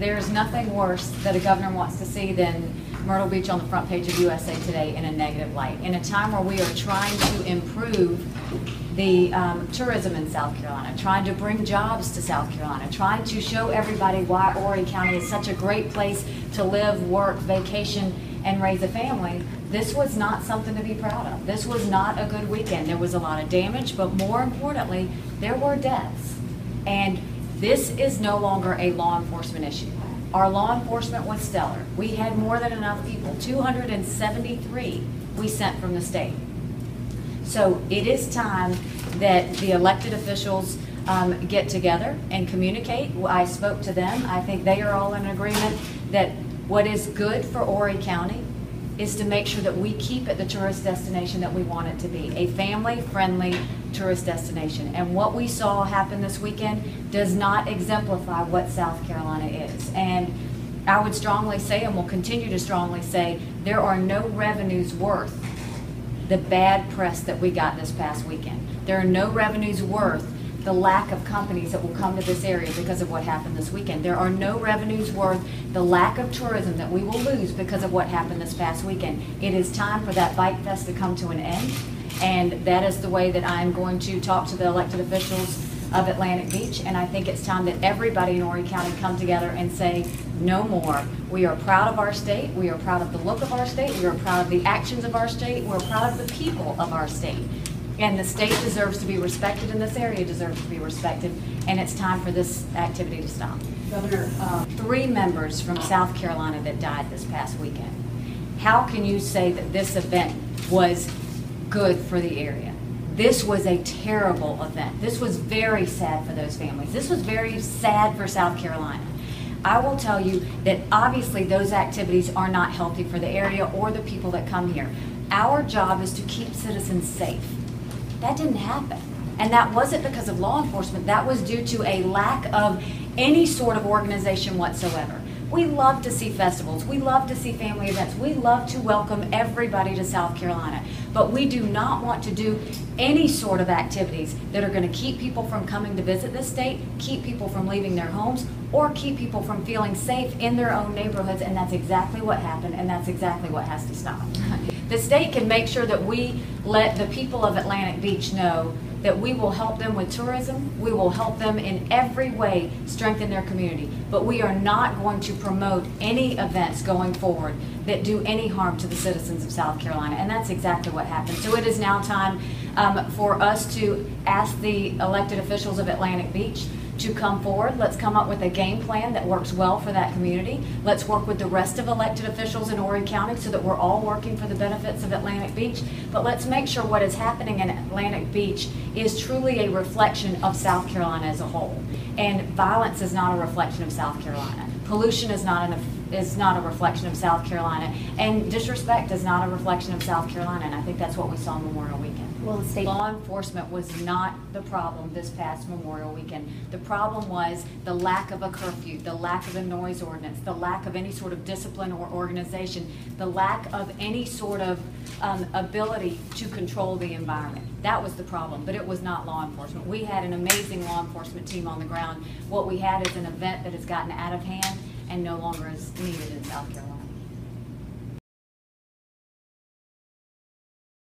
there's nothing worse that a governor wants to see than Myrtle Beach on the front page of USA Today in a negative light. In a time where we are trying to improve the tourism in South Carolina, trying to bring jobs to South Carolina, trying to show everybody why Horry County is such a great place to live, work, vacation, and raise a family, this was not something to be proud of. This was not a good weekend. There was a lot of damage, but more importantly, there were deaths. And this is no longer a law enforcement issue. Our law enforcement was stellar. We had more than enough people, 273 we sent from the state. So it is time that the elected officials get together and communicate. I spoke to them. I think they are all in agreement that what is good for Horry County is to make sure that we keep it the tourist destination that we want it to be, a family-friendly tourist destination. And what we saw happen this weekend does not exemplify what South Carolina is. And I would strongly say, and will continue to strongly say, there are no revenues worth the bad press that we got this past weekend. There are no revenues worth the lack of companies that will come to this area because of what happened this weekend. There are no revenues worth the lack of tourism that we will lose because of what happened this past weekend. It is time for that Bike Fest to come to an end, and that is the way that I'm going to talk to the elected officials of Atlantic Beach, and I think it's time that everybody in Horry County come together and say, no more. We are proud of our state, we are proud of the look of our state, we are proud of the actions of our state, we're proud of the people of our state. And the state deserves to be respected, and this area deserves to be respected, and it's time for this activity to stop. Governor, 3 members from South Carolina that died this past weekend. How can you say that this event was good for the area? This was a terrible event. This was very sad for those families. This was very sad for South Carolina. I will tell you that obviously those activities are not healthy for the area or the people that come here. Our job is to keep citizens safe. That didn't happen. And that wasn't because of law enforcement. That was due to a lack of any sort of organization whatsoever. We love to see festivals. We love to see family events. We love to welcome everybody to South Carolina. But we do not want to do any sort of activities that are going to keep people from coming to visit this state, keep people from leaving their homes, or keep people from feeling safe in their own neighborhoods. And that's exactly what happened, and that's exactly what has to stop. The state can make sure that we let the people of Atlantic Beach know that we will help them with tourism, we will help them in every way strengthen their community, but we are not going to promote any events going forward that do any harm to the citizens of South Carolina, and that's exactly what happened. So it is now time for us to ask the elected officials of Atlantic Beach to come forward. Let's come up with a game plan that works well for that community. Let's work with the rest of elected officials in Horry County so that we're all working for the benefits of Atlantic Beach. But let's make sure what is happening in Atlantic Beach is truly a reflection of South Carolina as a whole. And violence is not a reflection of South Carolina. Pollution is not a reflection of South Carolina. And disrespect is not a reflection of South Carolina. And I think that's what we saw Memorial Weekend. well, the state Law enforcement was not the problem this past Memorial Weekend. The problem was the lack of a curfew, the lack of a noise ordinance, the lack of any sort of discipline or organization, the lack of any sort of ability to control the environment. That was the problem, but it was not law enforcement. We had an amazing law enforcement team on the ground. What we had is an event that has gotten out of hand and no longer is needed in South Carolina.